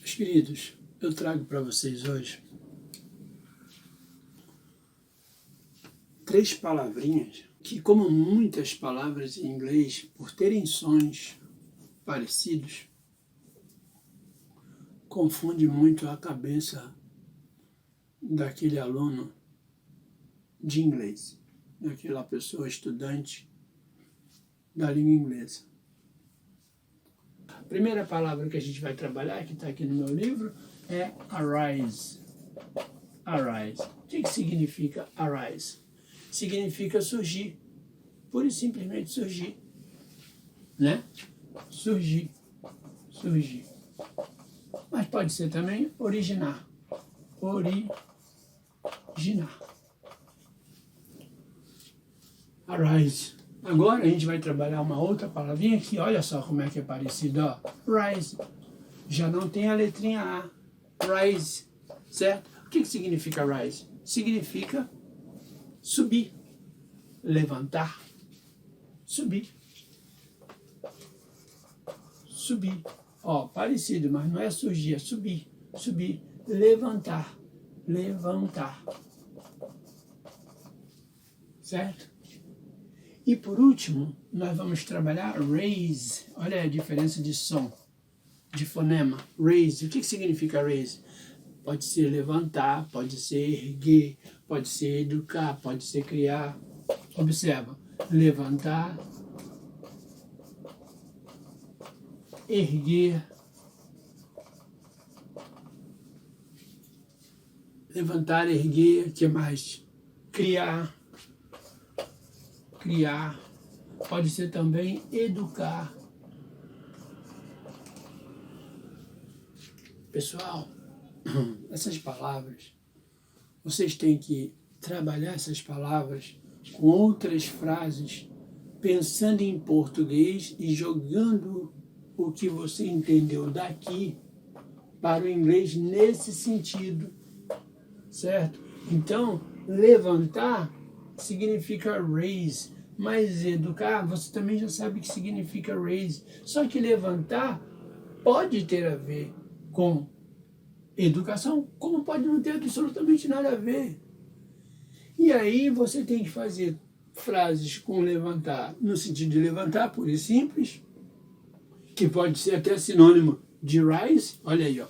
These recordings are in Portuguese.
Meus queridos, eu trago para vocês hoje 3 palavrinhas que, como muitas palavras em inglês, por terem sons parecidos, confunde muito a cabeça daquele aluno de inglês, daquela pessoa estudante da língua inglesa. A primeira palavra que a gente vai trabalhar, que está aqui no meu livro, é arise. Arise. O que significa arise? Significa surgir. Pura e simplesmente surgir. Né? Surgir. Surgir. Mas pode ser também originar. Originar. Arise. Agora a gente vai trabalhar uma outra palavrinha que olha só como é que é parecido, ó. Rise. Já não tem a letrinha A. Rise. Certo? O que significa rise? Significa subir. Levantar. Subir. Subir. Ó, parecido, mas não é surgir, é subir. Subir. Levantar. Levantar. Certo? E por último, nós vamos trabalhar raise. Olha a diferença de som, de fonema. Raise. O que significa raise? Pode ser levantar, pode ser erguer, pode ser educar, pode ser criar. Observa. Levantar, erguer, levantar, erguer, o que mais? Criar. Criar, pode ser também educar. Pessoal, essas palavras, vocês têm que trabalhar essas palavras com outras frases, pensando em português e jogando o que você entendeu daqui para o inglês nesse sentido, certo? Então, levantar significa raise. Mas educar, você também já sabe que significa raise. Só que levantar pode ter a ver com educação, como pode não ter absolutamente nada a ver. E aí você tem que fazer frases com levantar, no sentido de levantar, puro e simples, que pode ser até sinônimo de rise, olha aí, ó.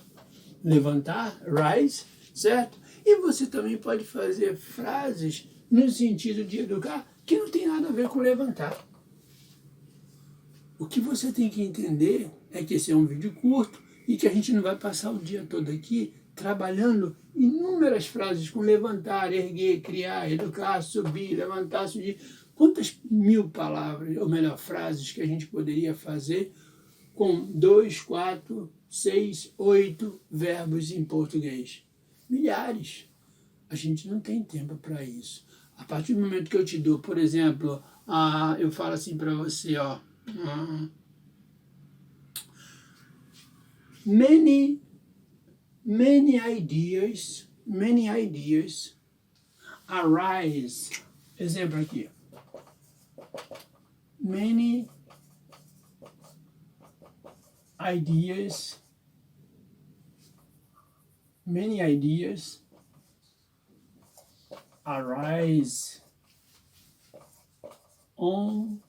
Levantar, rise, certo? E você também pode fazer frases no sentido de educar, que não tem nada a ver com levantar. O que você tem que entender é que esse é um vídeo curto e que a gente não vai passar o dia todo aqui trabalhando inúmeras frases com levantar, erguer, criar, educar, subir, levantar, subir. Quantas mil palavras, ou melhor, frases que a gente poderia fazer com 2, 4, 6, 8 verbos em português? Milhares. A gente não tem tempo para isso. A partir do momento que eu te dou, por exemplo, eu falo assim para você, ó, many ideas arise. Exemplo aqui. Many ideas arise on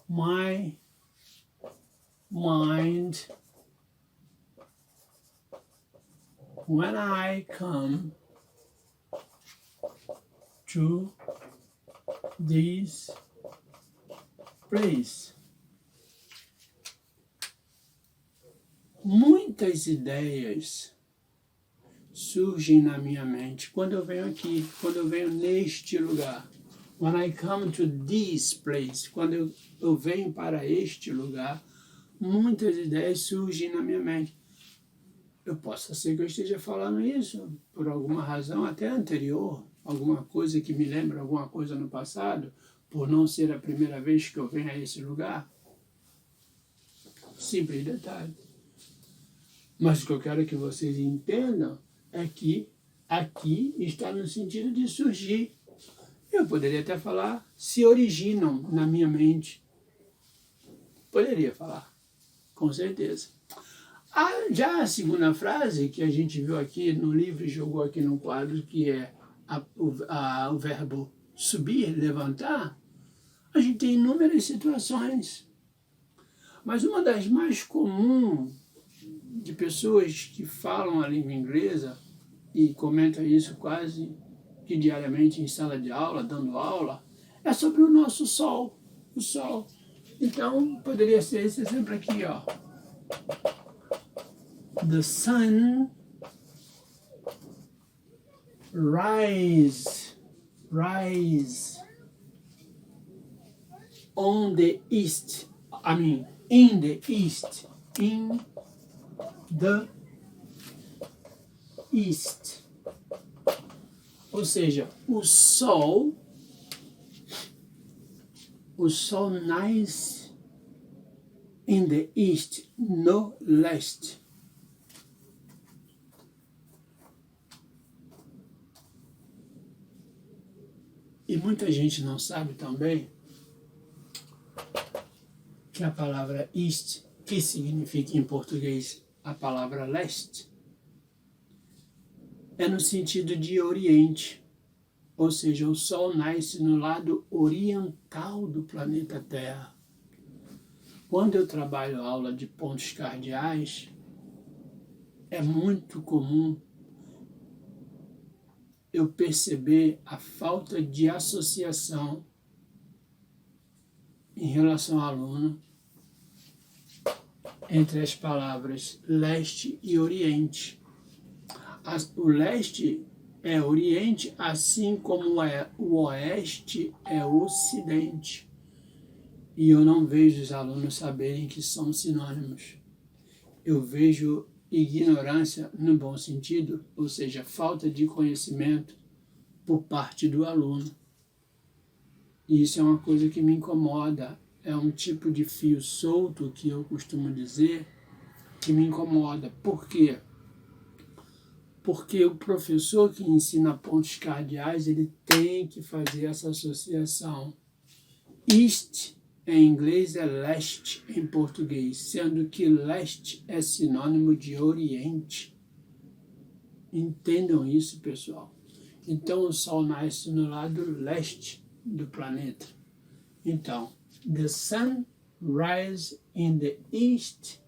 my mind when I come to this place. Muitas ideias surgem na minha mente quando eu venho aqui, quando eu venho neste lugar. When I come to this place, quando eu venho para este lugar, muitas ideias surgem na minha mente. Eu posso ser que eu esteja falando isso por alguma razão até anterior, alguma coisa que me lembra alguma coisa no passado, por não ser a primeira vez que eu venho a esse lugar. Simples detalhe. Mas o que eu quero que vocês entendam é que aqui está no sentido de surgir. Eu poderia até falar, se originam na minha mente. Poderia falar, com certeza. Já a segunda frase, que a gente viu aqui no livro e jogou aqui no quadro, que é o verbo subir, levantar, a gente tem inúmeras situações. Mas uma das mais comuns de pessoas que falam a língua inglesa e comentam isso quase que diariamente em sala de aula, dando aula, é sobre o nosso sol, o sol. Então, poderia ser esse exemplo aqui, ó. The sun rise on the east. In the east. In the east. Ou seja, o sol nasce in the east, no leste. E muita gente não sabe também que a palavra east, que significa em português a palavra leste, é no sentido de oriente. Ou seja, o Sol nasce no lado oriental do planeta Terra. Quando eu trabalho aula de pontos cardeais, é muito comum eu perceber a falta de associação em relação ao aluno entre as palavras leste e oriente. O leste é oriente, assim como o oeste é ocidente. E eu não vejo os alunos saberem que são sinônimos. Eu vejo ignorância no bom sentido, ou seja, falta de conhecimento por parte do aluno. E isso é uma coisa que me incomoda, é um tipo de fio solto que eu costumo dizer que me incomoda. Por quê? Porque o professor que ensina pontos cardeais, ele tem que fazer essa associação. East em inglês é leste em português, sendo que leste é sinônimo de oriente. Entendam isso, pessoal. Então o Sol nasce no lado leste do planeta. Então, the sun rises in the east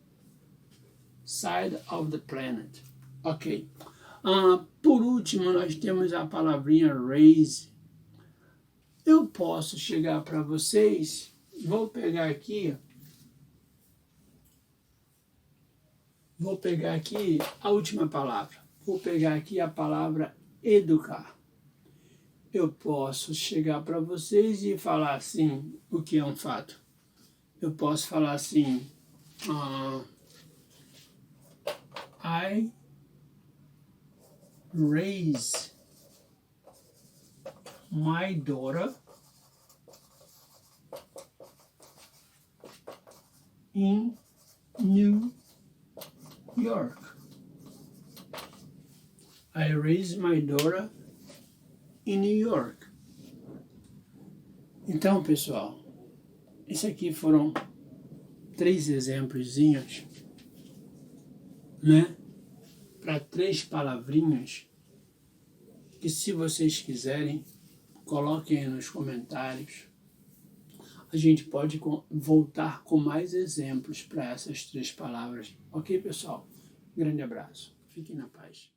side of the planet. Ok. Por último, nós temos a palavrinha raise. Eu posso chegar para vocês, vou pegar aqui a última palavra. Vou pegar aqui a palavra educar. Eu posso chegar para vocês e falar assim, o que é um fato. Eu posso falar assim, I raise my daughter in New York. I raise my daughter in New York. Então, pessoal, esses aqui foram 3 exemplozinhos, né? Para 3 palavrinhas que, se vocês quiserem, coloquem aí nos comentários. A gente pode voltar com mais exemplos para essas 3 palavras. Ok, pessoal? Grande abraço. Fiquem na paz.